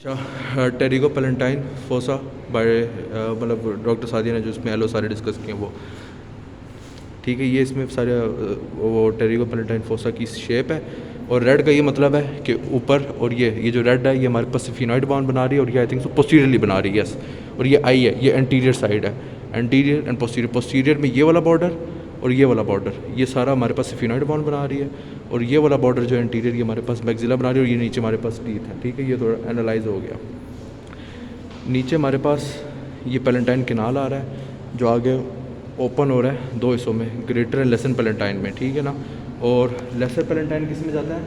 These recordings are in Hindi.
अच्छा, टेरिको पेलेंटाइन फोसा बाय मतलब डॉक्टर सादिया ने जो इसमें एलो सारे डिस्कस किए वो ठीक है। ये इसमें सारे वो टेरिको पेलेंटाइन फोसा की शेप है। और रेड का ये मतलब है कि ऊपर, और ये जो रेड है ये हमारे पास फिनॉइड बाउंड बना रही है, और ये आई थिंक सो पोस्टीरियरली बना रही है यस। और ये आई है, ये एंटीरियर साइड है, एंटीरियर एंड पोस्टीरियर। पोस्टीरियर में ये वाला बॉर्डर और ये वाला बॉर्डर, ये सारा हमारे पास फिनॉइड बाउंड बना रही है। और ये वाला बॉर्डर जो एंटीरियर, ये हमारे पास मैक्सिला बना रही है, और ये नीचे हमारे पास टीथ है। ठीक है, ये थोड़ा एनालाइज हो गया। नीचे हमारे पास ये पेलेंटाइन किनाल आ रहा है जो आगे ओपन हो रहा है दो हिस्सों में, ग्रेटर एंड लेसर पेलेंटाइन में, ठीक है ना। और लेसर पेलेंटाइन किस में जाता है?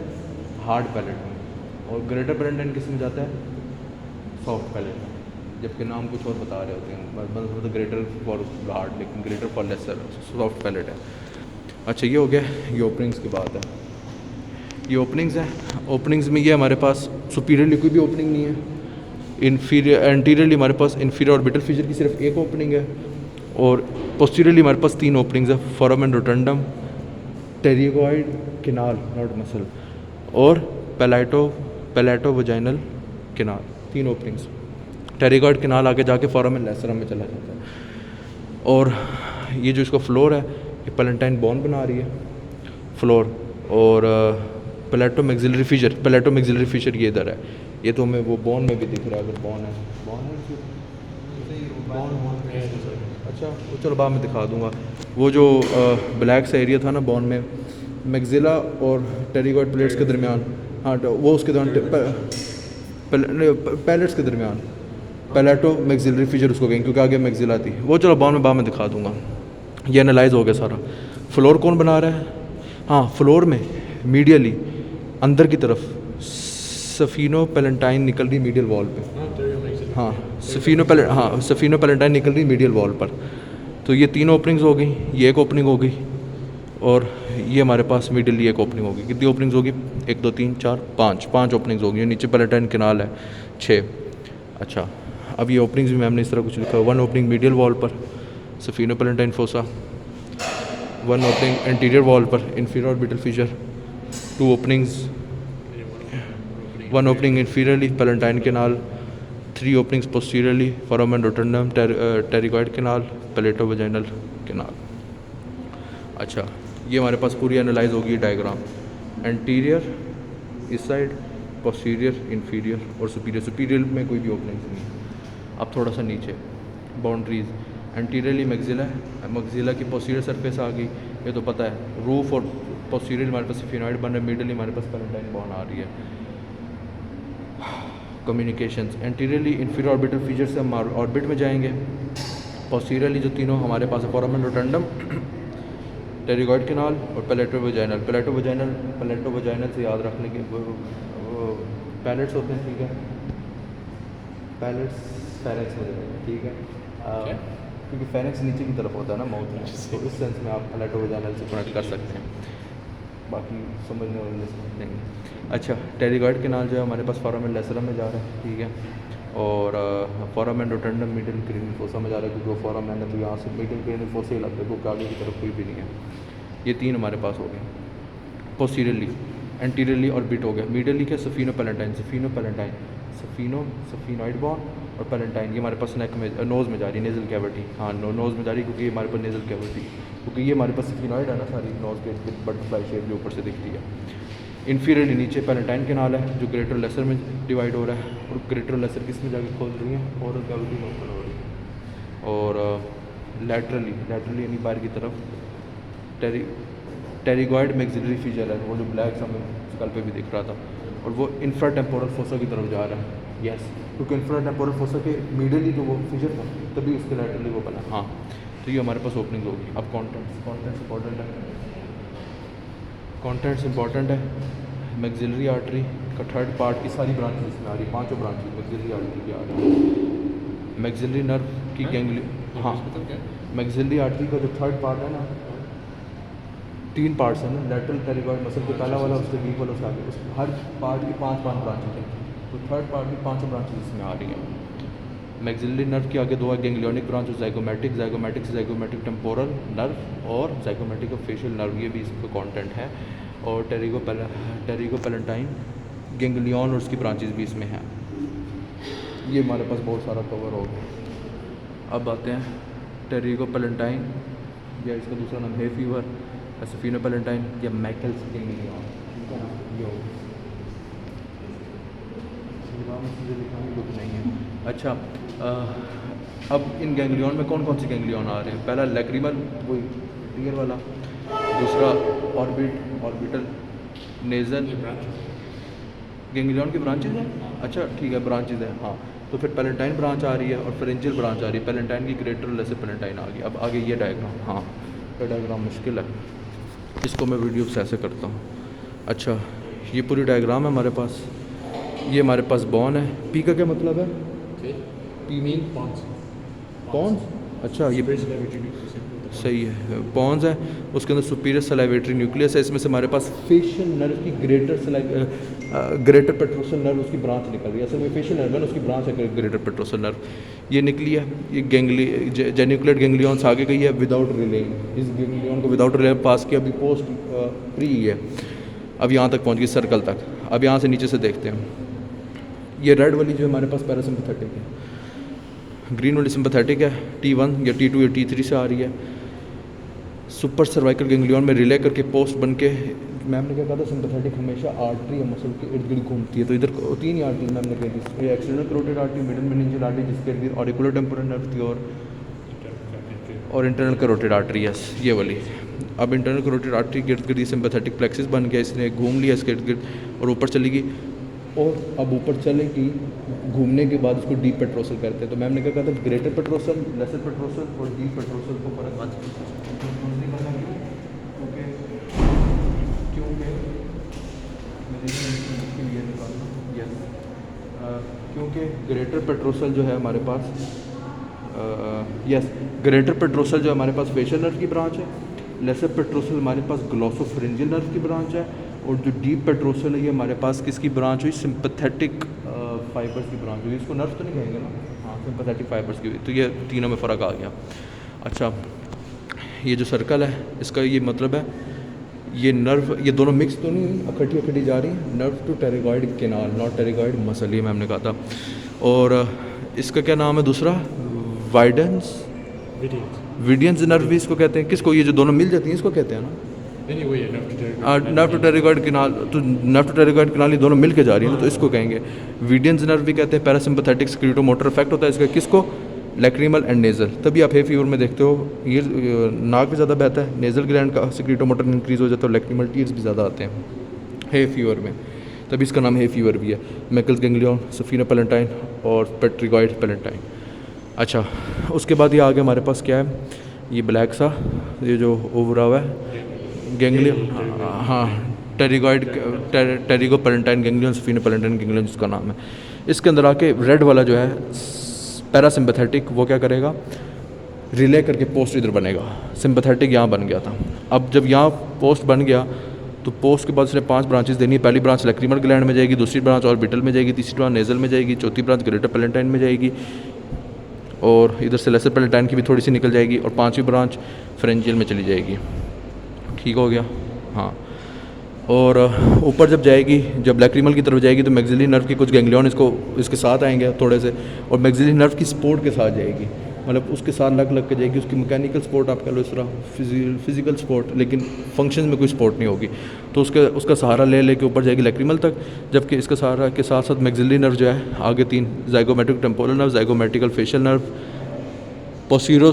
हार्ड पैलेट में। और ग्रेटर पेलेंटाइन किस में जाता है? सॉफ्ट पैलेट में। जबकि नाम कुछ और बता रहे होते हैं, मतलब ग्रेटर फॉर हार्ड लेकिन greater for lesser soft palate है। अच्छा, ये हो गया, ये ओपनिंग्स की बात है। ये ओपनिंग्स हैं। ओपनिंग्स में ये हमारे पास सुपीरियरली कोई भी ओपनिंग नहीं है। इन्फीरियर एंटीरियरली हमारे पास इन्फीरियर ऑर्बिटल फीचर की सिर्फ एक ओपनिंग है। और पोस्टीरियरली हमारे पास तीन ओपनिंग्स है, foramen rotundum, pterygoid canal not muscle, और पैलेटो वजाइनल किनाल, तीन ओपनिंग्स। टेरिगॉइड किनाल आगे जाके फोरामेन लेसरम में चला जाता है। और ये जो इसका फ्लोर है ये पेलेंटाइन बोन बना रही है फ्लोर। और पैलेटो मैक्सिलरी फीचर ये इधर है। ये तो हमें वो बोन में भी दिख रहा है, अगर बोन है अच्छा वो चलो बाद में दिखा दूंगा। वो जो ब्लैक सा एरिया था ना बोन में, मैक्सिला और टेरिगॉइड प्लेट्स के दरमियान, हाँ वो उसके दौरान पैलेट्स के दरमियान पैलेटो मैक्सिलरी फीचर उसको कहेंगे क्योंकि आगे मैक्सिला थी। वो चलो बोन में बाद में दिखा दूंगा। ये एनालाइज हो गया सारा। फ्लोर कौन बना रहा है? हाँ, फ्लोर में मीडियली अंदर की तरफ सफीनो पेलेंटाइन निकल रही मीडियल वॉल पे। हाँ, सफीनो पेलेंटाइन निकल रही मीडियल वॉल पर। तो ये तीन ओपनिंग्स हो गई, ये एक ओपनिंग हो गई, और ये हमारे पास मिडिल एक ओपनिंग होगी। कितनी ओपनिंग्स होगी? 1 2 3 4 5 ओपनिंग्स होगी। नीचे पेलेंटाइन किनाल है 6। अच्छा, अब ये ओपनिंग्स भी मैम ने इस तरह कुछ लिखा है। 1 ओपनिंग मीडियल वॉल पर sphenopalatine fossa, 1 opening anterior wall पर inferior orbital fissure, 2 openings, 1 opening inferiorly palatine canal, 3 openings posteriorly foramen rotundum pterygoid canal, palatovaginal canal. अच्छा, ये हमारे पास पूरी एनालाइज होगी डायग्राम। एंटीरियर इस साइड, पोस्टीरियर इन्फीरियर और सुपीरियर में कोई भी ओपनिंग नहीं है। अब थोड़ा सा नीचे बाउंड्रीज, एंटीरियरली मैक्सिला की पोस्टीरियर सरफेस आ गई, ये तो पता है। रूफ और पोस्टीरियर हमारे पास फिनॉइड बन रहा है, मिडल हमारे पास पेलेंटाइन बोन आ रही है। Communications, anteriorly inferior orbital feature से हम ऑर्बिट में जाएंगे। पोस्टीरियरली जो तीनों हमारे पास है फोरामेन रोटंडम, टेरिगॉइड किनाल और पैलेटो वजाइनल से याद रखने के पैलेट्स होते हैं, ठीक है। पैलेट्स फेरेक्स में, ठीक है, क्योंकि फेरेक्स नीचे की तरफ होता है ना माउथ में, तो इस सेंस में आप पैलेटो वजाइनल से कनेक्ट कर सकते हैं। बाकी समझने वाले समझ लेंगे। अच्छा, टेरिगॉइड किनाल जो है हमारे पास फोरामेन लेसरम में जा रहा है, ठीक है। और फोरामेन रोटंडम मिडिल क्रेनियल फोसा में जा रहा है, क्योंकि वो फोरामेन है तो यहाँ से मिडिल क्रेनियल फोसा ही लगता है, क्योंकि आगे की तरफ कोई भी नहीं है। ये तीन हमारे पास हो गए। पोस्टीरियरली, एंटीरियरली ऑर्बिट हो गया। मीडियली क्या? सफीनो पेलेंटाइन, सफीनॉइड बॉन और पेलेंटाइन, ये हमारे पास नेक में, नोज़ में जा रही है, नेज़ल कैविटी। हाँ, नोज़ में जा रही है क्योंकि ये हमारे पास नेज़ल कैविटी, क्योंकि ये हमारे पास सफीनॉइड है ना, सारी नोज़ के बटरफ्लाई शेप जो ऊपर से दिखती है। इन्फीरियरली नीचे पेलेंटाइन कैनाल है जो ग्रेटर लेसर में डिवाइड हो रहा है, और ग्रेटर लेसर किस में जाके खोल रही है? ओरल कैविटी में ओपन हो रही है। और लैटरली यानी बाहर की तरफ टेरिगॉइड मैक्सिलरी फीचर है, वो जो ब्लैक हमें स्कल पे भी दिख रहा था, और वो इंफ्रा टेम्पोरल फोसा की तरफ जा रहा है। यस, क्योंकि इंफ्रा टेम्पोरल फोसा के मीडियली जो वो फीचर था तभी उसके लैटरली वो बना। हाँ, तो ये हमारे पास ओपनिंग होगी। अब कॉन्टेंट्स इंपॉर्टेंट है। मैक्सिलरी आर्टरी का थर्ड पार्ट की सारी ब्रांचेस इसमें आ रही है, 5 ब्रांचेस मैक्सिलरी आर्टरी की आ रही है। मैक्सिलरी नर्व की गैंगली, हाँ, मैक्सिलरी आर्टरी का जो थर्ड पार्ट है ना, 3 पार्ट्स हैं ना, लेटरल टेरिगॉइड मसल के पहला वाला, उसके बीच वाला, उसके आगे, उस हर पार्ट की 5 ब्रांचेज हैं। तो थर्ड पार्ट की 5 ब्रांचेज इसमें आ रही हैं। मैक्सिलरी नर्व के आगे 2 है गैंग्लियोनिक ब्रांच और ज़ाइगोमेटिक टेम्पोरल नर्व और ज़ाइगोमेटिक फेशियल नर्व, ये भी इसका कंटेंट है। और टेरिगो पेलेंटाइन गैंग्लियन और उसकी ब्रांचेस भी इसमें हैं। ये हमारे पास बहुत सारा कवर हो गया। अब आते हैं टेरिगो पैलेंटाइन, या इसका दूसरा नाम है फीवर, एसोफिनो पैलेंटाइन या मैकल्स गैंग्लियन, ठीक है ना। ये हो कुछ नहीं है। अच्छा, अब इन गैंग्लियन में कौन कौन से गैंग्लियन आ रहे हैं? पहला लैक्रिमल, वही टीयर वाला, दूसरा ऑर्बिटल, नेज़ल। गैंग्लियन की ब्रांचेज हैं? अच्छा ठीक है, ब्रांचेज हैं, हाँ। तो फिर पैलेंटाइन ब्रांच आ रही है और फेरेंजियल ब्रांच आ रही है। पैलेंटाइन की ग्रेटर लेसर पैलेंटाइन आ गई। अब आगे ये डायग्राम, हाँ ये डायग्राम मुश्किल है, इसको मैं वीडियो से ऐसे करता हूँ। अच्छा, ये पूरी डायग्राम है हमारे पास। ये हमारे पास बॉन है। पी का क्या मतलब है? P mean pons. अच्छा, ये सही है, पॉन्स है। उसके अंदर सुपीरियर सलाइवेटरी न्यूक्लियस है। इसमें से हमारे पास फेशियल नर्व की ग्रेटर पेट्रोसल नर्व, उसकी ब्रांच निकल रही है। असल में फेशियल नर्व है ना, उसकी ब्रांच है ग्रेटर पेट्रोसल नर्व, ये निकली है। ये जेनिकुलेट गैंग्लियंस आगे गई है विदाउट रिले। इस गैंग्लियन को विदाउट रिले पास किया, अभी पोस्ट प्री है। अब यहाँ तक पहुँच गई सर्कल तक। अब यहाँ से नीचे से देखते हैं, ये रेड वाली जो हमारे पास पैरासिम्पैथेटिक है, ग्रीन वाली सिंपैथेटिक है, T1 या T2 या T3 से आ रही है। सुपर सर्वाइकल गैंग्लियन में रिले करके पोस्ट बन के, मैम ने क्या कहा था, सिंपैथेटिक हमेशा आर्टरी या मसल के इर्द गिर्द घूमती है। तो इधर 3 ही आर्टरी मैम ने कही थी, external carotid artery, middle meningeal artery जिसके इर्द गिर्द ऑरिकुलर टेम्पोरल नर्व थी, और इंटरनल कैरोटिड आर्टरी, यस ये वाली। अब इंटरनल कैरोटिड आर्टरी के इर्द गिर्द सिंपैथेटिक प्लेक्सिस बन गया, इसने घूम लिया इसके इर्द गिर्द और ऊपर चली गई। और अब ऊपर चलेगी, घूमने के बाद उसको डीप पेट्रोसल करते हैं। तो मैम ने क्या कहा था, ग्रेटर पेट्रोसल, लेसर पेट्रोसल और डीप पेट्रोसल को फर्क आज क्योंकि ग्रेटर पेट्रोसल जो है हमारे पास, यस ग्रेटर पेट्रोसल जो हमारे पास फेशियल नर्व की ब्रांच है, लेसर पेट्रोसल हमारे पास ग्लोसोफरेंजियल नर्व की ब्रांच है, और जो डीप पेट्रोसल है ये हमारे पास किसकी ब्रांच हुई, सिंपैथेटिक फाइबर्स की ब्रांच हुई। इसको नर्व तो नहीं कहेंगे ना, हाँ सिंपैथेटिक फाइबर्स की हुई। तो ये तीनों में फ़र्क आ गया। अच्छा, ये जो सर्कल है इसका ये मतलब है, ये नर्व, ये दोनों मिक्स तो नहीं, इकट्ठी जा रही हैं। Nerve to pterygoid canal, not pterygoid muscle, ये मैम ने कहा था। और इसका क्या नाम है दूसरा, वाइडेंस विडियंस नर्व भी इसको कहते हैं। किसको, ये जो दोनों मिल जाती हैं इसको कहते हैं ना, नर्व टू टेरिगॉइड केनाल। तो नर्व टू टेरिगॉइड केनाल ये दोनों मिल के जा रही है तो इसको कहेंगे विडियंस नर्व भी कहते हैं। पैरासिम्पैथेटिक स्क्रीटोमोटर इफेक्ट होता है इसका, किसको, लैक्रिमल एंड नेज़ल। तभी आप हे फीवर में देखते हो ये नाक भी ज़्यादा बहता है, नेज़ल ग्लैंड का सिक्रीटोमोटर इंक्रीज़ हो जाता है, लैक्रिमल टीयर्स भी ज़्यादा आते हैं हे फीवर में, तभी इसका नाम हे फीवर भी है। मैकल्स गैंग्लियन, सफीनो पैलेंटाइन और पेट्रिगॉइड पैलेंटाइन। अच्छा, उसके बाद ये आगे हमारे पास क्या है, ये ब्लैक सा ये जो ओवरा हुआ है गैंग्लियन, हाँ pterygo palatine ganglion, सफीनो palatine ganglion जिसका नाम है। इसके अंदर आके रेड वाला जो है पैरासिम्पैथेटिक, वो क्या करेगा, रिले करके पोस्ट इधर बनेगा। सिंपैथेटिक यहाँ बन गया था। अब जब यहाँ पोस्ट बन गया तो पोस्ट के बाद उसने 5 ब्रांचेस देनी है। पहली ब्रांच लैक्रिमल ग्लैंड में जाएगी, दूसरी ब्रांच ऑर्बिटल में जाएगी, तीसरी ब्रांच नेज़ल में जाएगी, चौथी ब्रांच ग्रेटर पैलेंटाइन में जाएगी, और इधर से लेसर पैलेंटाइन की भी थोड़ी सी निकल जाएगी, और 5वीं ब्रांच फेरेंजियल में चली जाएगी। ठीक हो गया, हाँ। और ऊपर जब जाएगी, जब लैक्रिमल की तरफ जाएगी तो मैक्सिलरी नर्व के कुछ गैंग्लियन इसके साथ आएंगे थोड़े से, और मैक्सिलरी नर्व की सपोर्ट के साथ जाएगी, मतलब उसके साथ लग के जाएगी। उसकी मैकेनिकल सपोर्ट आप कह लो, इस तरह फिजिकल सपोर्ट, लेकिन फंक्शन में कोई सपोर्ट नहीं होगी। तो उसका सहारा ले के ऊपर जाएगी लैक्रिमल तक, जबकि इसका सहारा के साथ साथ मैक्सिलरी नर्व जो है आगे 3 zygomatic temporal nerve, zygomatico facial nerve, posterior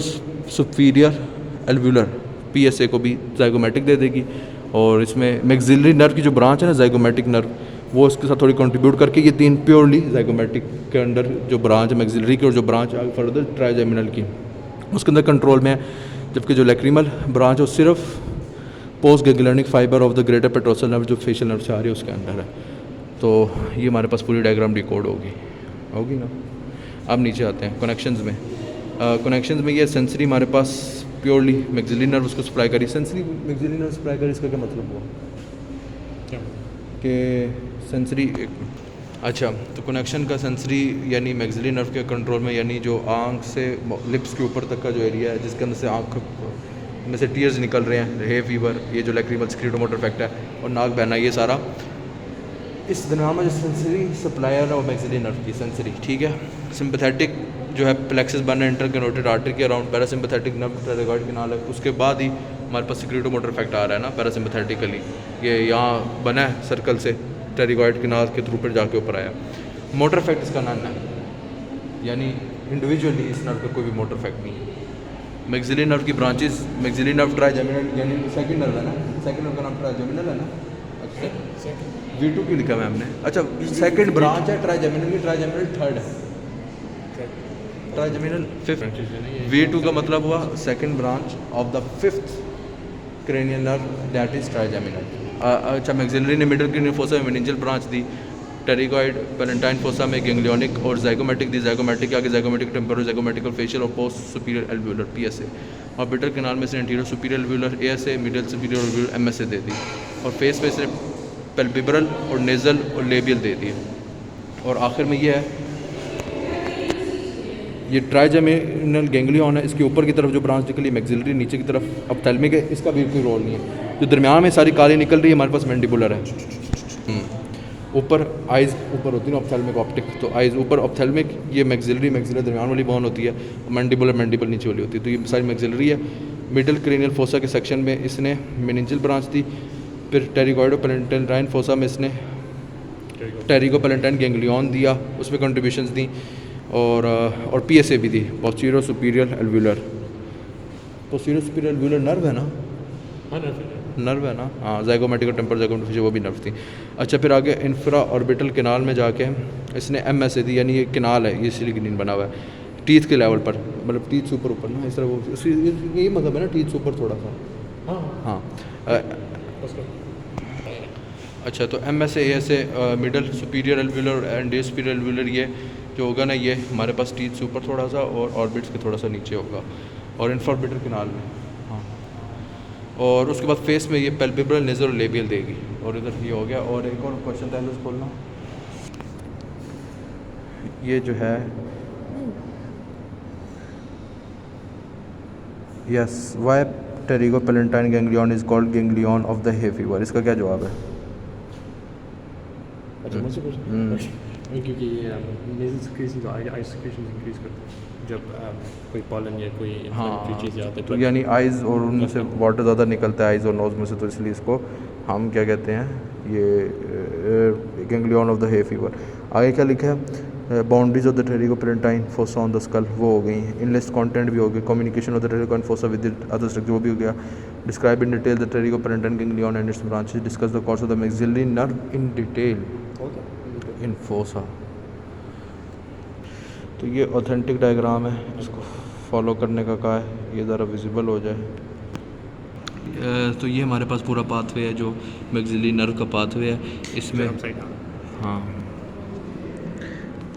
superior alveolar PSA को भी ज़ाइगोमेट्रिक दे देगी। और इसमें मैक्सिलरी नर्व की जो ब्रांच है ना, ज़ाइगोमेट्रिक नर्व, वो इसके साथ थोड़ी कंट्रीब्यूट करके ये 3 प्योरली ज़ाइगोमेट्रिक के अंडर जो ब्रांच है मैक्सिलरी की, और जो ब्रांच आगे फर्दर ट्राइजेमिनल की उसके अंदर कंट्रोल में है। जबकि जो लैक्रिमल ब्रांच है वो सिर्फ post ganglionic fibre of the greater petrosal nerve जो फेशियल नर्व से आ रही है उसके अंदर है। तो ये हमारे पास पूरी डायग्राम डिकोड होगी ना। अब नीचे आते हैं कनेक्शंस में। कनेक्शंस में ये सेंसरी हमारे पास प्योरली मैक्सिलरी नर्व उसको सप्लाई करी। सेंसरी मैक्सिलरी नर्व सप्लाई करी, इसका क्या मतलब हुआ कि सेंसरी, अच्छा तो कनेक्शन का सेंसरी यानी मैक्सिलरी नर्व के कंट्रोल में, यानी जो आँख से लिप्स के ऊपर तक का जो एरिया है जिसके अंदर से आँख में से टीयर्स निकल रहे हैं, हे फीवर, ये जो लैक्रिमल स्क्रीटोमोटर इफेक्ट है, और नाक बहना, ये सारा इस दरमियान में जो सेंसरी सप्लायर है वो मैक्सिलरी नर्व की सेंसरी, ठीक है। सिंपैथेटिक जो है प्लेक्सस बन है इंटरकैरोटिड आर्टरी के around, parasympathetic nerve pterygoid canal है, उसके बाद ही हमारे पास सिक्रीटोमोटर इफेक्ट आ रहा है ना पैरासिम्पैथेटिकली, ये यहाँ बना है सर्कल से टेरागॉइड कैनाल के थ्रू पर जाके ऊपर आया। मोटर इफेक्ट इसका नन है, यानी इंडिविजुअली इस नर्व का कोई भी मोटर इफेक्ट नहीं है। मैक्सिलरी नर्व की ब्रांचेस, मैक्सिलरी नर्व ट्राइजेमिनल यानी सेकंड नर्व है ना, सेकंड नर्व का नाम ट्राइजेमिनल है ना। अच्छा V2 क्यों लिखा है हमने? अच्छा सेकंड ब्रांच है ट्राइजेमिनल की, ट्राइजेमिनल थर्ड है, ट्राइजेमिनल फिफ्थ। V2 का मतलब हुआ second branch of the fifth cranial nerve, that is trigeminal. अच्छा मैक्सिलरी ने मिडिल क्रेनियल फोसा में मेनिंजियल ब्रांच दी, टेरिगॉइड पैलेंटाइन फोसा में गैंग्लियोनिक और ज़ाइगोमेटिक दी, ज़ाइगोमेटिक के आगे ज़ाइगोमेटिक टेम्पोरल ज़ाइगोमेटिकल फेशियल और पोस्ट सुपीरियर एल्वियोलर PSA, और ऑर्बिटल कैनाल में से anterior superior alveolar ASA, middle superior alveolar MSA दे दी, और फेस पे से पेल्विब्रल और नेज़ल और लेबियल दे दिए। और आखिर में ये है, ये ट्राइजेमिनल गैंग्लियन है, इसके ऊपर की तरफ जो ब्रांच निकली मैक्सिलरी, नीचे की तरफ ऑप्थेल्मिक है, इसका भी कोई रोल नहीं है। जो दरमियान में सारी काली निकल रही है हमारे पास मैंडिबुलर है। ऊपर आइज़ ऊपर होती है ना ऑप्थेल्मिक ऑप्टिक, तो आइज़ ऊपर ऑप्थेल्मिक, ये मैक्सिलरी दरमियान वाली बोन होती है, मैंडिबुलर नीचे वाली होती है, तो ये सारी मैक्सिलरी है। मिडिल क्रेनियल फोसा के सेक्शन में इसने मेनिंजियल ब्रांच दी, फिर टेरिगॉइडो पैलेंटाइन फोसा में इसने टेरिगो पैलेंटाइन गैंग्लियन दिया, उसमें कंट्रीब्यूशंस दी, और PSA भी दी, posterior superior alveolar. Posterior superior alveolar nerve है ना? नर्व है ना, हाँ। ज़ाइगोमेटिक और टेम्पोरल ज़ाइगोमेटिक वो भी नर्व थी। अच्छा फिर आगे इंफ्रा ऑर्बिटल कैनाल में जाके इसने MSA दी, यानी ये कैनाल है, ये सिलिग्निन बना हुआ है टीथ के लेवल पर, मतलब टीथ से ऊपर ना, इस तरह वो यही मतलब है ना, टीथ से ऊपर थोड़ा सा, हाँ। अच्छा तो MSA ASA middle superior alveolar and superior alveolar, ये जो होगा ना ये हमारे पास टीथ से ऊपर थोड़ा सा और ऑर्बिट्स के थोड़ा सा नीचे होगा, और इंफ्रा ऑर्बिटल कैनाल में, हाँ। और उसके बाद फेस में ये पेल्विब्रल नेज़ल और लेबियल देगी, और इधर ये हो गया। और एक और क्वेश्चन था इसको बोलना, ये जो है yes why pterygopalatine ganglion is called ganglion of the hay fever, इसका क्या जवाब है? अच्छा मुझसे पूछ, क्योंकि ये nasal secretions eye secretions increase करते हैं जब कोई पॉलन या कोई चीज़ आता है, तो यानी आइज़ और उनमें से वाटर ज़्यादा निकलता है आइज़ और नोज़ में से, तो इसलिए इसको हम क्या कहते हैं, ये ganglion of the hay fever. आगे क्या लिखा है? Boundaries of the pterygopalatine fossa on the skull, वो हो गई। इनलेस्ट कंटेंट भी हो गया। Communication of the pterygo fossa with other structure, वो भी हो गया। Describe in detail the pterygopalatine ganglion and its branches, discuss the course of the maxillary nerve in detail in fossa. तो ये ऑथेंटिक डायग्राम है, इसको फॉलो करने का कहा है, ये ज़रा विजिबल हो जाए। तो ये हमारे पास पूरा पाथवे है जो मैक्सिलरी नर्व का पाथवे है, इसमें हाँ,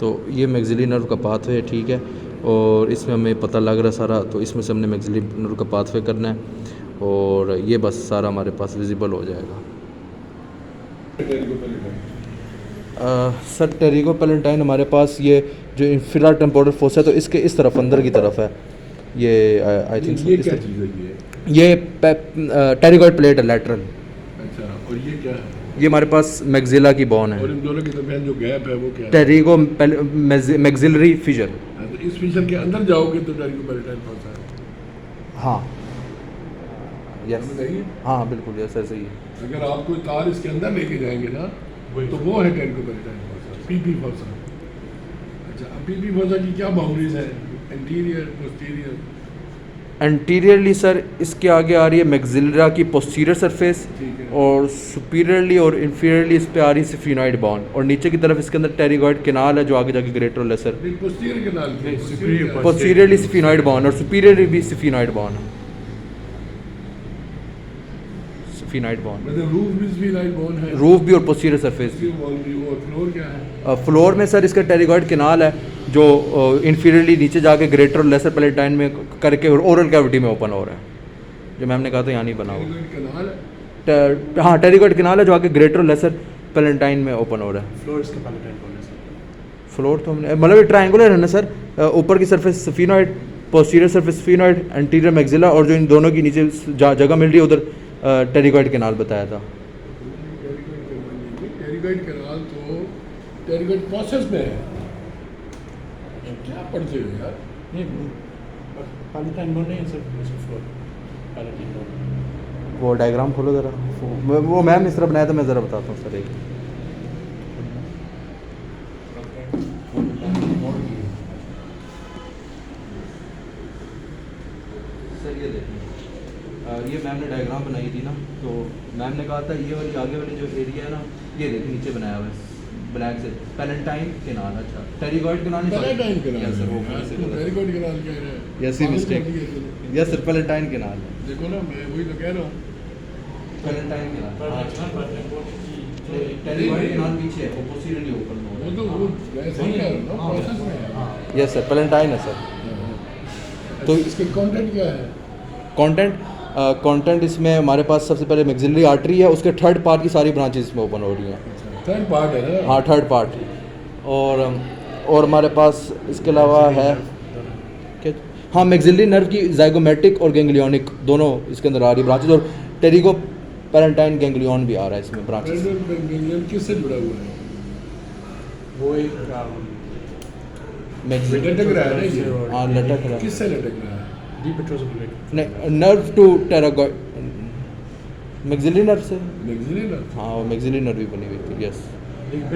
तो ये मैक्सिलरी नर्व का पाथवे है, ठीक है। और इसमें हमें पता लग रहा सारा, तो इसमें से हमने मैक्सिलरी नर्व का पाथवे करना है, और ये बस सारा हमारे पास विजिबल हो जाएगा। सर टेरिगो पैलेंटाइन हमारे पास ये जो इंफीरियर टेम्पोरल फोसा है, तो इसके इस तरफ अंदर की तरफ है ये, आई थिंक ये क्या चीज़ है? ये टेरिगॉइड प्लेट है लैटरल। अच्छा, और ये क्या है? ये हमारे पास मैक्सिला की बोन है, और इन दोनों के दरमियान जो गैप है वो क्या है? Pterygo maxillary Fisher. तो इस फिशर के अंदर जाओगे तो टेरिगो पैलेंटाइन फोसा है। हाँ यस, नहीं, हाँ बिल्कुल यस, ऐसे ही है। अगर आप कोई तार इसके अंदर लेके जाएंगे ना, तो वो है pterygo palatine fossa, PP fossa. अच्छा, अब PP फोसा की क्या बाउंड्रीज है? Anterior, posterior? एंटीरियरली सर इसके आगे आ रही है मैक्सिलरा की पोस्टीरियर सरफेस, ठीक है। और सुपीरियरली और इंफीरियरली इस पे आ रही है सिफिनॉइड बोन, और नीचे की तरफ इसके अंदर टेरिगॉइड कैनाल है जो आगे जाके ग्रेटर और लेसर। पोस्टीरियर के नाल पोस्टीरियरली सिफिनॉइड बोन और सुपीरियरली भी सिफिनॉइड बोन है, सिफिनॉइड बोन। मतलब रूफ भी स्फीनाइड बोन है, रूफ भी और पोस्टीरियर सरफेस भी। वॉल भी। और फ्लोर क्या है? फ्लोर में सर इसका टेरिगॉइड कैनाल है जो इंफीरियरली नीचे जाके ग्रेटर और लेसर पैलेटाइन में करके ओरल कैविटी में ओपन हो रहा है, जो मैम ने कहा था यहाँ नहीं बना हुआ। कैनाल है, हाँ टेरिगॉइड कैनाल है जो आके ग्रेटर और लेसर पैलेटाइन में ओपन हो रहा है। फ्लोर इसका पैलेटाइन बोन है। फ्लोर तो हमने मतलब ये ट्रायंगुलर है ना सर, ऊपर की surface sphenoid, posterior surface sphenoid, anterior maxilla, और जो इन दोनों की नीचे जगह मिल रही है उधर टेरिगॉइड कैनाल बताया था। टेरिगॉइड कैनाल टेरिगोट प्रोसेस में है। क्या पढ़ते हो यार? नहीं पैलेटाइन बोन नहीं है सर, फ्लोर पैलेटाइन बोन। वो डायग्राम खोलो ज़रा, वो मैम ने इस तरह बनाया था, मैं ज़रा बताता हूँ सर एक। सर ये देखिए, ये मैम ने डायग्राम बनाई थी ना, तो मैम ने कहा था ये वाली आगे वाली जो एरिया है ना, ये देखिए नीचे बनाया हुआ है ब्लैक से, पैलेटाइन केनाल। अच्छा, टेरिगोइड केनाल नहीं, पैलेटाइन केनाल यस सर, वो टेरिगोट केनाल कह रहे हैं। Yes he mistake, yes sir, palatine canal है, देखो ना, मैं वही तो कह रहा हूँ। Palatine canal. टेरिगोइड केनाल पीछे है, वो पोस्टीरियरली ओपन हो वो तो वो वैसे ही कह रहा हूँ ना, प्रोसेस में है। यस सर, पैलेटाइन है सर। तो इसके कंटेंट क्या है? कंटेंट इसमें हमारे पास सबसे पहले मैक्सिलरी आर्टरी है, उसके थर्ड पार्ट की सारी ब्रांचेस इसमें ओपन हो रही हैं। थर्ड पार्ट है ना? हाँ, थर्ड पार्ट। और हमारे पास इसके अलावा है क्या, हाँ, मैक्सिलरी नर्व की ज़ाइगोमेटिक और गैंग्लियोनिक दोनों इसके अंदर आ रही ब्रांचेस, और टेरिगो पैलेटाइन गैंग्लियन भी आ रहा है इसमें ब्रांचेस। किससे जुड़ा हुआ है? वो एक लटक रहा है ना ये? हाँ, लटक रहा है। किससे लटक रहा है? डीप पेट्रोसोल नहीं, nerve to pterygoid, maxillary nerve से। Maxillary nerve? हाँ, वो मैक्सिलरी नर्व भी बनी हुई थी, यस।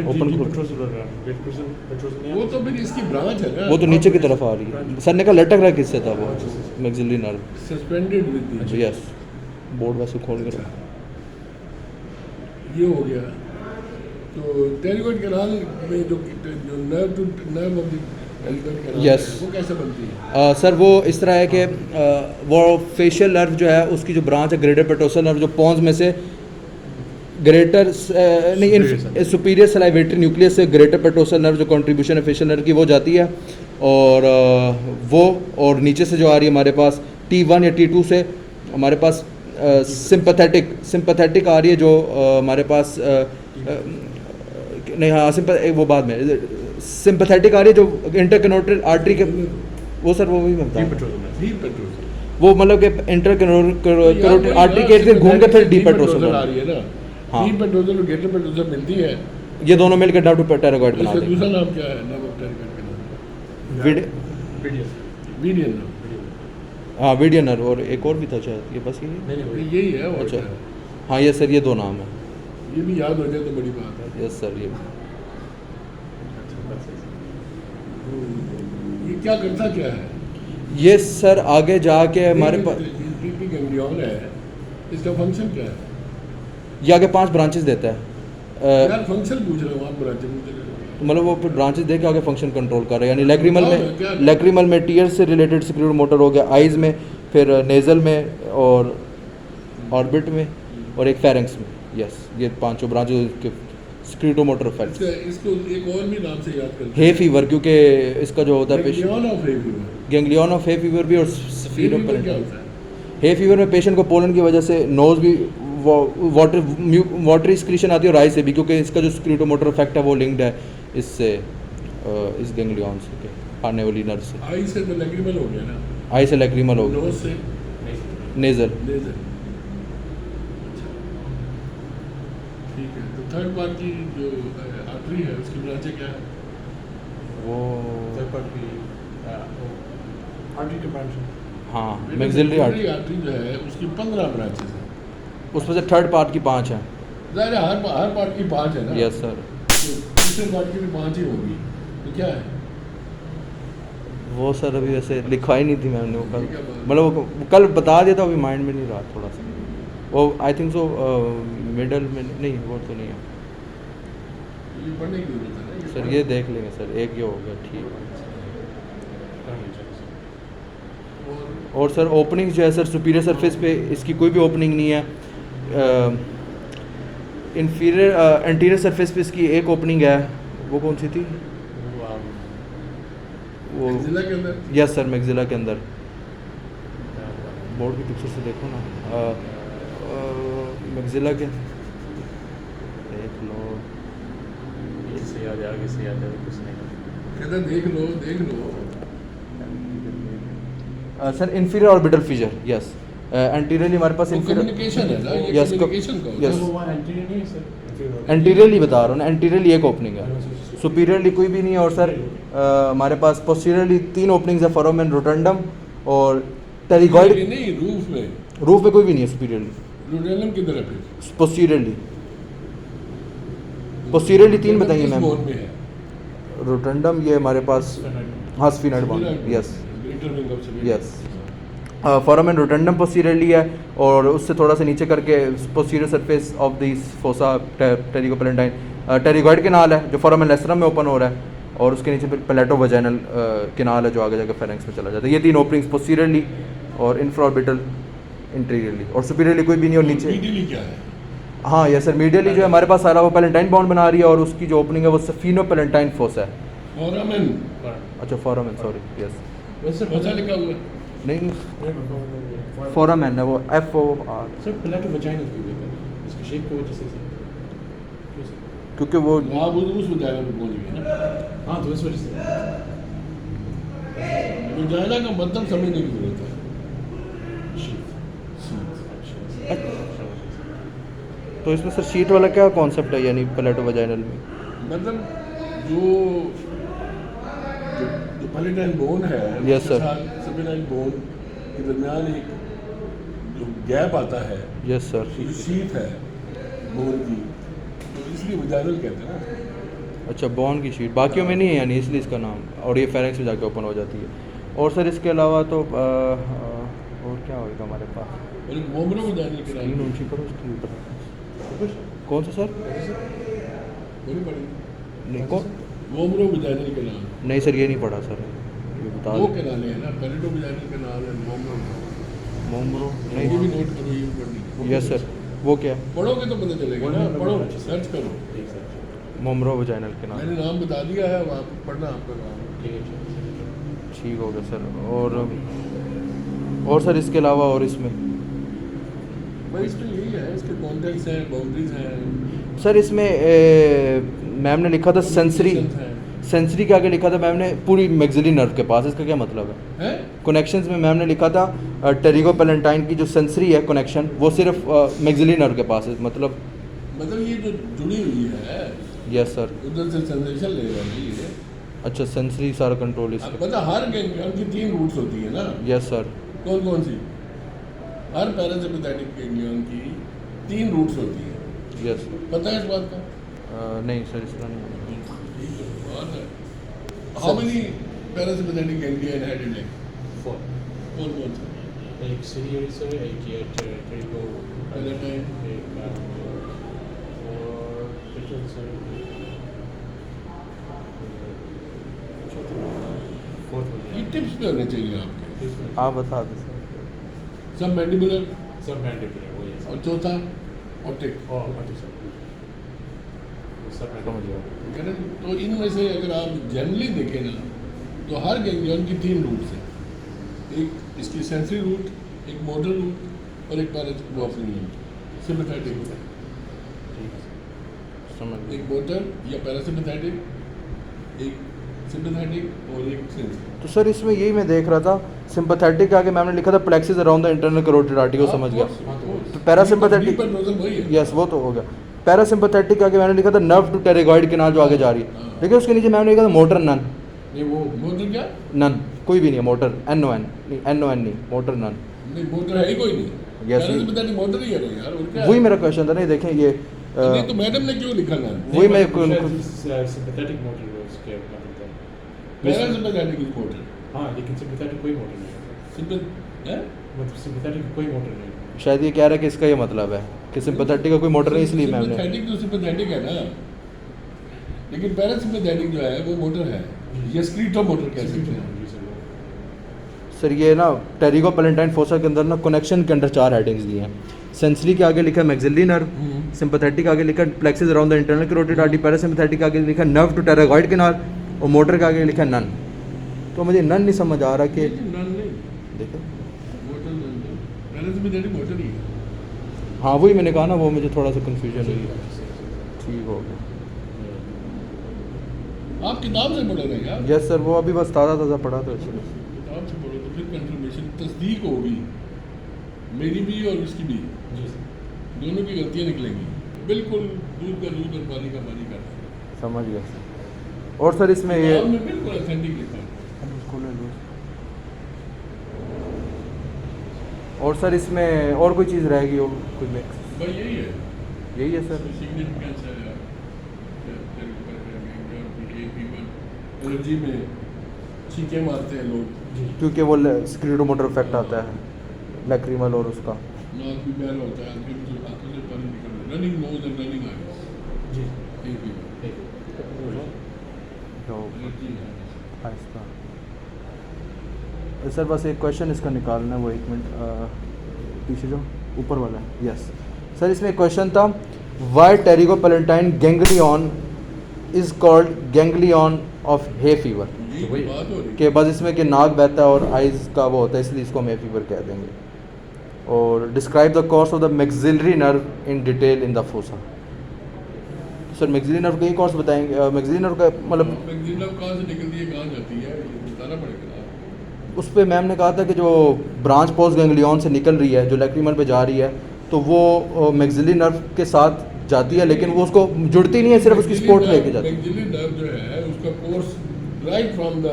ओपन खोल। पेट्रोसोल वो तो फिर इसकी ब्रांच है ना? वो तो नीचे की तरफ आ रही है। सर ने कहा लटक रहा किससे था वो, maxillary nerve. Suspended with the, yes, board वैसे खोल कर। ये हो गया। तो टेरिगोट केनाल में जो nerve to nerve of the pterygoid canal Yes. वो कैसे बनती है? सर वो इस तरह है कि वो फेशियल नर्व जो है उसकी जो ब्रांच है ग्रेटर पेट्रोसल नर्व, जो पॉन्स में से ग्रेटर नहीं, सुपीरियर सलाइवेटरी न्यूक्लियस से ग्रेटर पेट्रोसल नर्व जो कंट्रीब्यूशन है फेशियल नर्व की, वो जाती है। और वो और नीचे से जो आ रही है हमारे पास T1 या T2 से हमारे पास सिंपैथेटिक आ रही है, जो हमारे पास नहीं, हाँ, वो बाद में सिंपैथेटिक आ रही है जो इंटरकैरोटिड आर्टरी के, वो सर वो भी बनता है, डीप पेट्रोसल। वो मतलब कि इंटरकैरोटिड आर्टरी के इर्द घूम के फिर डीप पेट्रोसल आ रही है ना? हाँ। डीप पेट्रोसल और ग्रेटर पेट्रोसल मिलती है। ये दोनों मिलकर डाउन टू टेरागॉइड बना इसका देंगे। दूसरा नाम क्या है? Nerve of pterygoid canal? Vidian nerve. हाँ, वीडियन नर्व, और एक और भी था शायद, ये बस यही है? यही है और अच्छा, क्या है? हाँ ये सर, ये दो नाम है। ये भी याद हो जाए तो बड़ी बात है। यस सर, ये क्या करता क्या है? ये सर आगे जाके हमारे पास पीपी गैंग्लियन है, इसका फंक्शन क्या है? ये आगे 5 ब्रांचेस देता है। यार फंक्शन पूछ रहा हूँ, आप ब्रांचेस पूछ रहे हो। मतलब वो फिर ब्रांचेस दे के आगे फंक्शन कंट्रोल कर रहा है, यानी लैक्रिमल क्या? में, लैक्रिमल में टीयर से रिलेटेड सिक्यूर मोटर हो गया, आइज़ में, फिर नेज़ल में, और ऑर्बिट में, और एक फेरेंक्स में। यस, ये 5 ब्रांचेस के सिक्यूरिटो मोटर इफेक्ट्स। इसको एक और भी नाम से याद करते हे फीवर, क्योंकि इसका जो होता है ganglion of hay fever. Ganglion of hay fever भी, और हे फीवर क्या होता है? हे फीवर में पेशेंट को पोलन की वजह से नोज भी वाटरी स्क्रीशन आती है, और आई से भी, क्योंकि इसका जो सिक्यूरिटो मोटर इफेक्ट है वो लिंक्ड है इससे, इस गैंग्लियन से के आने वाली नर्व से। आई से तो लैक्रिमल हो गया ना? आई से लैक्रिमल हो गया, नोज से नेजल। लेजर। अच्छा, ठीक है। तो थर्ड पार्ट की जो आर्टरी है उसकी ब्रांचें क्या है? वो आर्टरी के ब्रांच हाँ, मैक्सिलरी आर्टरी, आर्टरी जो है उसकी 15 ब्रांचेस हैं। उसमें से थर्ड पार्ट की 5 हैं। ज़ाहिर है हर पार्ट की 5 है ना? Yes sir. तो तीसरे पार्ट की भी 5 ही होगी, तो क्या है? वो सर अभी वैसे लिखवाई नहीं थी मैंने, वो कल, मतलब वो कल बता दिया था, अभी माइंड में नहीं रहा थोड़ा सा। वो आई थिंक सो मिडल में नहीं, वो तो नहीं है ये पढ़ने की जरूरत है ना? सर, ये देख लेंगे सर, एक ये हो गया, ठीक। और सर ओपनिंग जो है सर, सुपीरियर सरफेस पे इसकी कोई भी ओपनिंग नहीं है। एंटीरियर सरफेस पे इसकी एक ओपनिंग है, वो कौन सी थी? वो मैक्सिला के अंदर? यस सर, मैक्सिला के अंदर। बोर्ड की पिक्चर से देखो ना, मैक्सिला के देख लो, से याद है, आगे से याद है, कुछ नहीं। कहता देख लो sir inferior orbital fissure, yes. Anteriorly हमारे पास वो इंफीरियर, कम्युनिकेशन है ना? ये Yes, कम्युनिकेशन का होता yes. है। वो एंटीरियर नहीं है सर, एंटीरियरली बता रहा हूँ ना, एंटीरियरली एक ओपनिंग है, सुपीरियरली कोई भी नहीं है। और सर हमारे पास पोस्टीरियरली 3 ओपनिंग्स है, फोरामेन, रोटंडम और टेरिगॉइड। नहीं, रूफ में कोई भी नहीं है सुपीरियरली। रोटेंडम किधर है फिर? पोस्टीरियरली 3 बताइए किस मैम। बोन में है? रोटंडम ये हमारे पास, हाँ sphenoid bone, yes greater wing of sphenoid. Yes. Foramen rotundum posteriorly है और उससे थोड़ा सा नीचे करके posterior surface of this fossa pterygopalatine pterygoid canal है जो फोरामेन लेसरम में ओपन हो रहा है, और उसके नीचे पेलेटो वजाइनल केनाल है जो आगे जाकर फेरेंक्स में चला जाता है। ये 3 ओपनिंग्स पोस्टीरियरली और इंफ्राऑर्बिटल इंटीरियरली, और सुपीरियरली कोई भी नहीं। और नीचे मीडियली क्या है? हाँ यस सर, मीडियली जो है हमारे पास सारा वो पेलेंटाइन बाउंड बना रही है, और उसकी जो ओपनिंग है वो सफीनो पेलेंटाइन फोसा है। फोरामेन। अच्छा फोरामेन, सॉरी यस, वैसे वैसा लिखा हुआ है। नहीं फोरामेन है वो, FOR, सर पेलेटो वजाइनल क्यों लिखा है? इसकी शेप की वजह से सर? क्यों सर? क्योंकि वो आप उस वजाइना पे पहुंच गए ना। हाँ तो इस वजह से वजाइना का मतलब समझने की जरूरत है। तो इसमें सर शीट वाला क्या कॉन्सेप्ट है, यानी पेलेटो वजाइनल में? मतलब जो जो पेलेटाइन बोन है, Yes, sir. सफेदाइन बोन के दरमियान एक जो गैप आता है, यस सर। जो शीट है बोन की, तो इसलिए वजाइनल कहते हैं ना। अच्छा बोन की शीट, बाकियों में नहीं है यानी, इसलिए इसका नाम, और ये फेरेंक्स में जाके ओपन हो जाती है। और सर इसके अलावा तो और क्या होगा हमारे पास? और एक मोमरो वजाइनल के स्क्रीन नाम ऊंची करो उसके ऊपर। कौन सा सर? बोली पड़ी। नहीं कौन? मोमरो वजाइनल के नाम नहीं सर ये नहीं पढ़ा सर, ये बता दो दो। के नाम है ना, पेलेटो वजाइनल के नाम है मोमरो। मोमरो ये भी नहीं, नोट करो, ये पढ़नी। यस सर वो क्या है? पढ़ोगे तो पता चलेगा ना, पढ़ो, सर्च करो। मोमरो वजाइनल के नाम, मैंने नाम बता दिया है, आप पढ़ना आपका काम है। ठीक हो गया सर। और सर इसके अलावा और इसमें भाई इसमें यही है, इसके कॉन्टेक्ट्स हैं, बाउंड्रीज हैं, सर इसमें मैम ने लिखा था सेंसरी, सेंसरी के आगे लिखा था मैम ने पूरी मैक्सिलरी नर्व के पास, इसका क्या मतलब है? हैं? कनेक्शंस में मैम ने लिखा था टेरिगो पेलेंटाइन की जो सेंसरी है कनेक्शन, वो सिर्फ मैक्सिलरी नर्व के पास है, मतलब ये जो जुड़ी हुई है, यस सर। उधर से सेंसेशन ले रही है। अच्छा सेंसरी सारा कंट्रोल अब इसका, पता हर गैंग्लियन की 3 रूट्स होती है ना। Yes sir. कौन कौन सी? हर पैरासिम्पैथेटिक गैंग्लियन की 3 रूट्स होती है। यस पता है इस बात का? नहीं सर इसका नहीं। How many parasympathetic ganglion had in leg? 4 कौन कौन सा? एक सीरियल सर, एक ये टेरिगो पेलेटाइन, एक और पिटल सर, ये टिप्स पे होने चाहिए आपके। आप बता दें सर। सब मैंडिबुलर सब मैंडेटरी है वो ये और चौथा ऑप्टिक। और सर सब समझ गया। ठीक है ना? तो इनमें से अगर आप जनरली देखें ना, तो हर गैंग्लियन की 3 रूट्स हैं। एक इसकी सेंसरी रूट, एक मोटर रूट और एक पैरासिम्पैथिक रूट, सिम्पैथेटिक। समझ गया। एक मोटर या पैरासिम्पैथेटिक, एक सिम्पैथेटिक और एक सेंसरी। तो सर इसमें यही मैं देख रहा था, सिंपैथेटिक के आगे मैम ने लिखा था plexus around the internal carotid artery, वो समझ गया। तो पैरासिम्पैथेटिक, डीप नोजल वही है। यस वो तो हो गया। पैरासिम्पैथेटिक के आगे मैंने लिखा था नर्व टू टेरिगॉइड केनाल जो आगे जा रही है, लेकिन उसके नीचे मैम ने लिखा था मोटर नन। नहीं वो मोटर क्या? नन कोई भी नहीं है, मोटर NON नहीं, NON नहीं, मोटर नन। नहीं, मोटर है ही कोई नहीं। Yes, पैरासिम्पैथेटिक मोटर ही है ना यार, और क्या? वही मेरा क्वेश्चन था। नहीं देखें ये नहीं तो मैडम ने क्यों लिखा ना? वही मैं सिंपैथेटिक मोटर उसके मतलब है। Parasympathetic is motor. हाँ लेकिन सिंपैथेटिक कोई मोटर नहीं है, मतलब सिंपैथेटिक कोई मोटर नहीं है। शायद ये कह रहा है कि इसका ये मतलब है कि सिंपैथेटिक का कोई मोटर नहीं, इसलिए मैम ने। सिम्पैथेटिक तो सिम्पैथेटिक है ना, लेकिन पैरासिम्पैथेटिक जो है वो मोटर है, ये स्क्रीटो मोटर कह सकते हैं। सर ये ना टेरिगो पेलेंटाइन फोसा के अंदर ना कनेक्शन के अंदर 4 हेडिंग्स दी हैं। सेंसरी के आगे लिखा है मैक्सिलरी नर्व, सिंपैथेटिक आगे लिखा है plexus around the internal carotid artery, parasympathetic आगे लिखा है नर्व टू टेरिगॉइड केनाल, और मोटर के आगे लिखा है नन। तो मुझे नन नहीं समझ आ रहा कि नन नहीं, देखो मोटर नन नहीं, पैरासिम्पैथेटिक मोटर ही है। हाँ वही मैंने कहा ना, वो मुझे थोड़ा सा कन्फ्यूजन हुई है। ठीक हो गया। आप किताब से पढ़ रहे हैं यार, यस सर, वो अभी बस ताज़ा पढ़ा तो इसलिए। किताब से पढ़ो तो फिर कंफर्मेशन तस्दीक होगी, मेरी भी और उसकी भी, जी सर। दोनों की गलतियाँ निकलेंगी। बिल्कुल दूध का दूध और पानी का पानी कर देंगे। समझ गया सर। और सर इसमें ये किताब में बिल्कुल ऑथेंटिक लिखा है। और सर इसमें और कोई चीज़ रहेगी और कोई मिक्स? भाई यही है, यही है सर। सिग्निफिकेंस है एलर्जी में छींके मारते हैं लोग, क्योंकि वो स्क्लेरोमोटर इफेक्ट आता है लैक्रिमल और उसका। नाक भी बहर होता है, आंखों से पानी निकल रहा है, running nose and running eyes. जी एक फीवर तो एलर्जी है। आहिस्ता सर, बस एक क्वेश्चन इसका निकालना है, वो 1 मिनट पीछे जो ऊपर वाला है। यस सर, इसमें एक क्वेश्चन था, why pterygopalatine ganglion is called ganglion of hay fever. यही तो बात हो रही के बस इसमें कि नाक बहता है और आइज़ का वो होता है, इसलिए इसको हम हे फीवर कह देंगे। और describe the course of the maxillary nerve in detail in the fossa. Sir maxillary nerve का ही कोर्स बताएंगे? मैक्सिलरी नर्व का मतलब मैक्सिलरी कहाँ से निकलती है, कहाँ जाती है, ये बताना पड़ेगा। उस पर मैम ने कहा था कि जो ब्रांच पोस्ट गैंग्लियन से निकल रही है, जो लैक्रिमल पे जा रही है, तो वो मैक्सिलरी नर्व के साथ जाती है, लेकिन वो उसको जुड़ती नहीं है, सिर्फ उसकी सपोर्ट लेके जाती है। मैक्सिलरी नर्व जो है उसका course right from the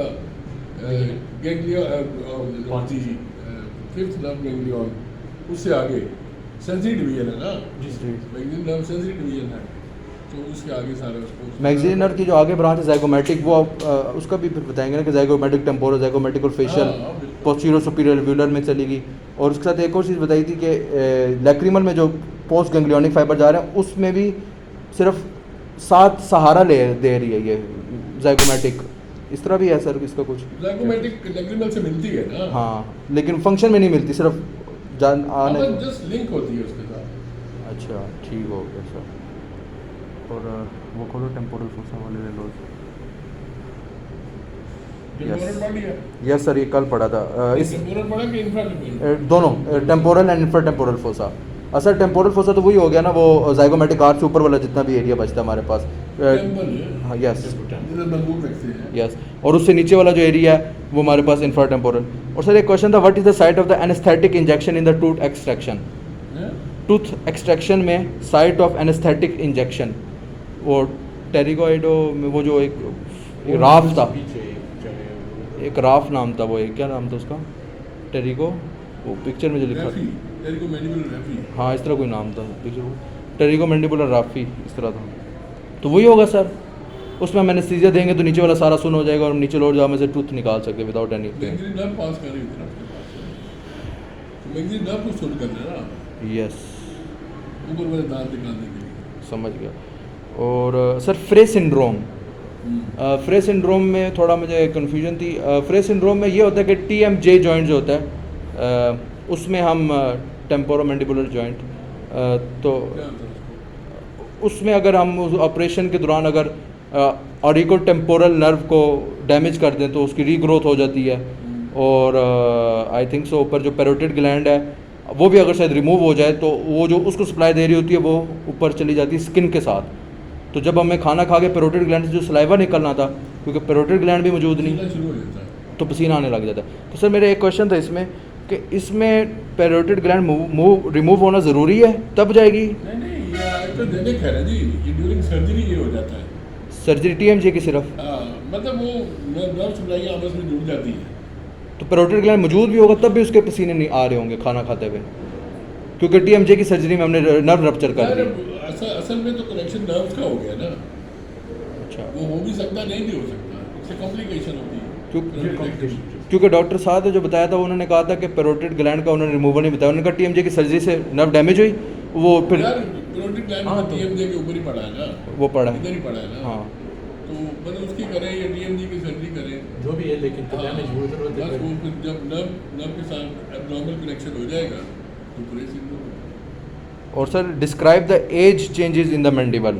ganglion fifth nerve ganglion, उससे आगे सेंसरी डिवीजन है ना। मैक्सिलरी नर्व सेंसरी डिवीजन है, तो उसके आगे सारा उसको मैक्सिलरी नर्व की जो आगे ब्रांच है ज़ाइगोमेटिक, वो उसका भी फिर बताएंगे ना कि ज़ाइगोमेटिक टेम्पोरल, ज़ाइगोमेटिक और फेशियल पोस्टीरियर सुपीरियर एल्वियोलर में चलेगी। और उसके साथ एक और चीज़ बताई थी कि लैक्रिमल में जो पोस्ट गैंग्लियोनिक फाइबर जा रहे हैं, उसमें भी सिर्फ 7 सहारा दे रही है ये ज़ाइगोमेटिक। इस तरह भी है सर इसका कुछ? ज़ाइगोमेटिक लैक्रिमल से मिलती है ना। हाँ, लेकिन फंक्शन में नहीं मिलती, सिर्फ जान आने। जस्ट लिंक होती है उसके साथ। अच्छा ठीक हो गया सर। और वो खोलो टेम्पोरल फोसा वाले ले लो। टेम्पोरल पढ़ लिया? यस सर, ये कल पढ़ा था। इस टेम्पोरल पढ़ा कि इंफ्राटेम्पोरल? दोनों, temporal and infra temporal fossa. असर टेम्पोरल फोसा तो वही हो गया ना, वो ज़ाइगोमेटिक आर्च से ऊपर वाला जितना भी एरिया बचता है हमारे पास। हाँ यस यस। और उससे नीचे वाला जो एरिया है वो हमारे पास इंफ्रा टेम्पोरल। और सर एक क्वेश्चन था, what is the site of the anaesthetic injection in the tooth extraction? Tooth extraction में साइट ऑफ एनेस्थेटिक इंजेक्शन, वो टेरिगोइडो में वो जो एक राफ था, एक राफ नाम था, वो एक क्या नाम था उसका, टेरिगो, वो पिक्चर में जो लिखा था, हाँ इस तरह कोई नाम था पिक्चर, टेरिगो मैंडिबुलर राफी इस तरह था। तो वही होगा सर, उसमें हम एनेस्थीसिया देंगे तो नीचे वाला सारा सुन हो जाएगा और नीचे लोड जाओ में से टूथ निकाल सकते विदाउट एनी पेन। यस समझ गया। और सर फ्रे सिंड्रोम, फ्रे सिंड्रोम में थोड़ा मुझे कन्फ्यूजन थी। फ्रे सिंड्रोम में ये होता है कि TMJ जॉइंट जो होता है उसमें हम टेम्पोरोमैंडिबुलर जॉइंट, तो उसमें अगर हम उस ऑपरेशन के दौरान अगर ऑरिको टेम्पोरल नर्व को डैमेज कर दें तो उसकी रीग्रोथ हो जाती है। और आई थिंक सो ऊपर जो पैरोटिड ग्लैंड है वो भी अगर शायद रिमूव हो जाए तो वो जो उसको सप्लाई दे रही होती है वो ऊपर चली जाती है स्किन के साथ। तो जब हमें खाना खा के पैरोटिड ग्लैंड से जो सलाइवा निकलना था, क्योंकि पैरोटिड ग्लैंड भी मौजूद नहीं, तो पसीना आने लग जाता है। तो सर मेरा एक क्वेश्चन था इसमें कि इसमें पैरोटिड ग्लैंड रिमूव होना ज़रूरी है तब जाएगी? नहीं, ये तो जेनेटिक है ना जी, ये ड्यूरिंग सर्जरी ये हो जाता है। सर्जरी TMJ की सिर्फ? मतलब वो नर्व सप्लाई आपस में जुड़ जाती है। तो पैरोटिड ग्लैंड मौजूद भी होगा तब भी उसके पसीने नहीं आ रहे होंगे खाना खाते हुए, क्योंकि TMJ की सर्जरी में हमने नर्व रप्चर कर दिया। असल में तो कनेक्शन नर्व्स का हो गया ना। अच्छा, वो हो भी सकता, नहीं भी हो सकता, इससे कॉम्प्लिकेशन होती है। क्योंकि डॉक्टर साहब ने जो बताया था उन्होंने कहा था कि पैरोटिड ग्लैंड का उन्होंने रिमूवल नहीं बताया, उन्होंने कहा TMJ की सर्जरी से नर्व डैमेज हुई, वो फिर पैरोटिड ग्लैंड का TMJ के ऊपर ही पड़ा है ना, वो पड़ा है, इधर ही पड़ा है ना। हाँ, तो मतलब उसकी करें या TMJ की सर्जरी करें जो भी है, लेकिन डैमेज हुई जरूरत है। बस वो फिर जब नर्व के साथ एब्नॉर्मल कनेक्शन हो जाएगा तो पूरे सिंड्रोम। और sir describe the age changes in the mandible.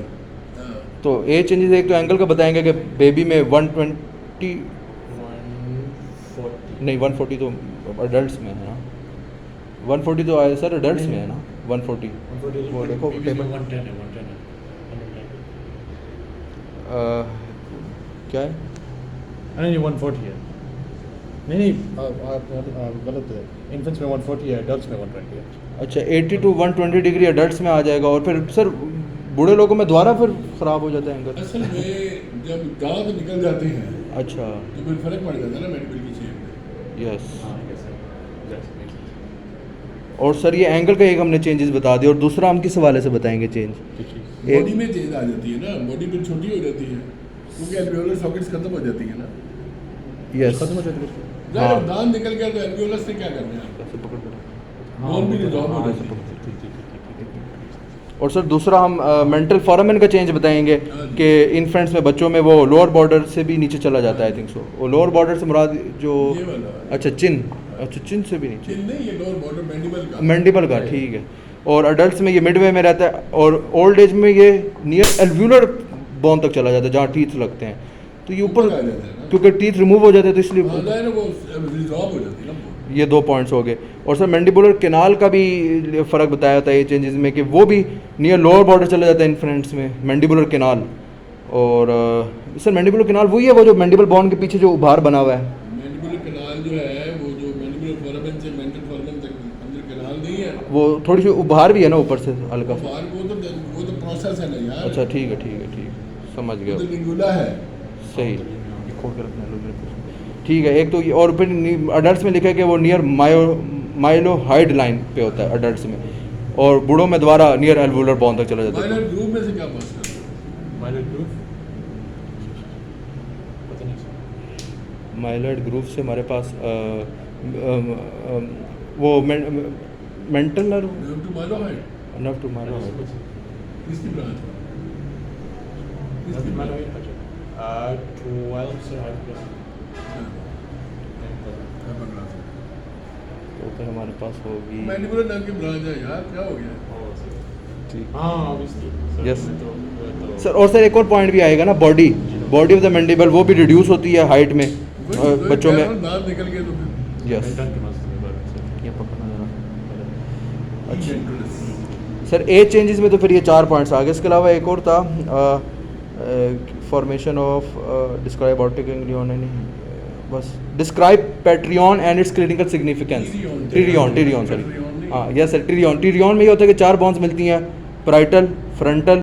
तो एज चेंजेस एक तो एंगल का बताएंगे कि बेबी में 120 नहीं 140 तो अडल्ट में है ना, 140 तो आया सर अडल्ट में है ना 140 वो देखो टेबल 110 है। क्या है? नहीं 140 है। नहीं गलत है, इन्फेंट्स में 140 है, एडल्ट्स में 120 है। अच्छा 80 to 120 डिग्री अडल्ट्स में आ जाएगा। और फिर सर बूढ़े लोगों में दोबारा फिर ख़राब हो जाता है एंगल? असल में जब दांत निकल जाते हैं अच्छा, तो फिर फर्क पड़ जाता है ना मेडिकल की शेप में। यस। हाँ yes sir, yes makes sense। और सर ये एंगल का एक हमने चेंजेस बता दिया, और दूसरा हम किस हवाले से बताएंगे चेंज? एक- बॉडी में चेंज आ जाती है ना, बॉडी फिर छोटी हो जाती है क्योंकि एल्वियोलर सॉकेट्स खत्म हो जाती है ना। यस। खत्म हो जाता है बिल्कुल। ज़ाहिर हाँ। है, दांत निकल गया तो एल्वियोलर से क्या करना है आप? ऐसे पकड़ के रखो। बोन भी रिजॉल्व हो हाँ, जाती है। और सर दूसरा हम मेंटल फॉरामेन का चेंज बताएंगे हाँ जी। कि इन्फेंट्स में, बच्चों में वो लोअर बॉर्डर से भी नीचे चला जाता है, आई थिंक सो। वो लोअर बॉर्डर से मुराद जो, ये वाला। अच्छा चिन, अच्छा चिन से भी नीचे, चिन नहीं, ये लोअर बॉर्डर मैंडिबल का। मैंडिबल का, ठीक है। और अडल्ट्स में ये मिडवे में रहता है, और ओल्ड एज में ये नियर एल्व्यूलर बोन तक चला जाता है जहाँ टीथ लगते हैं, तो ये ऊपर ऊपर आ जाता है ना। क्योंकि टीथ रिमूव हो जाते हैं तो इसलिए हाँ, ज़ाहिर है, वो रिजॉल्व हो जाती है ना वो। ये 2 पॉइंट्स हो गए। और सर मैंडिबुलर कैनाल का भी फ़र्क बताया होता है ये चेंजेस में, कि वो भी नियर लोअर बॉर्डर चला जाता है इन्फेंट्स में, मैंडिबुलर कैनाल। और सर मैंडिबुलर कैनाल वही है वो जो मैंडिबल बोन के पीछे जो उभार बना हुआ है? मैंडिबुलर कैनाल जो है, वो जो मैंडिबुलर फोरामेन से मेंटल फोरामेन तक अंदर कैनाल नहीं है, वो थोड़ी सी उभार भी है ना ऊपर से हल्का वो सा? बाहर वो तो प्रोसेस है ना यार। अच्छा ठीक है, ठीक है, ठीक है, समझ वो गया। तो लिंगुला है। सही, ये खोल के रखना है लोग। ठीक है, एक तो ये, और फिर अडल्ट्स में लिखा है कि वो नियर माइलोहाइड लाइन पे होता है अडल्ट्स में, और बूढ़ों में दोबारा नियर एल्वुलर बोन तक चला जाता है। माइनर ग्रुप में से क्या पास करते हैं? माइनर ग्रूव पता नहीं सर। माइलॉइड ग्रुप से हमारे पास वो mental nerve, Nerve to mylohide, nerve to mylohyoid. इसकी ब्रांच। इसकी माइनर ब्रांच। अच्छा 12 से हाई प्लस तो फिर हमारे पास होगी, मैंडिबुलर नर्व की ब्रांच है यार, क्या हो गया? ठीक। हाँ ऑब्वियसली Yes. तो सर और सर एक और पॉइंट भी आएगा ना, बॉडी ऑफ द मैंडिबल वो भी रिड्यूस होती है हाइट में वही बच्चों कह में। रहा हूँ, दांत निकल गए तो फिर यस, मेंटल के मसले में बात सर। ये पकड़ना जरा। अच्छा Gentlest। सर एज चेंजेस में तो फिर ये 4 पॉइंट्स आ गए। इसके अलावा एक और था, formation of describe optic ganglion, नहीं बस describe Patreon and it's clinical significance. Tyrion sorry, हाँ यस सर, टिरियन में ये होता है कि 4 बोन्स मिलती हैं, पैराइटल, फ्रंटल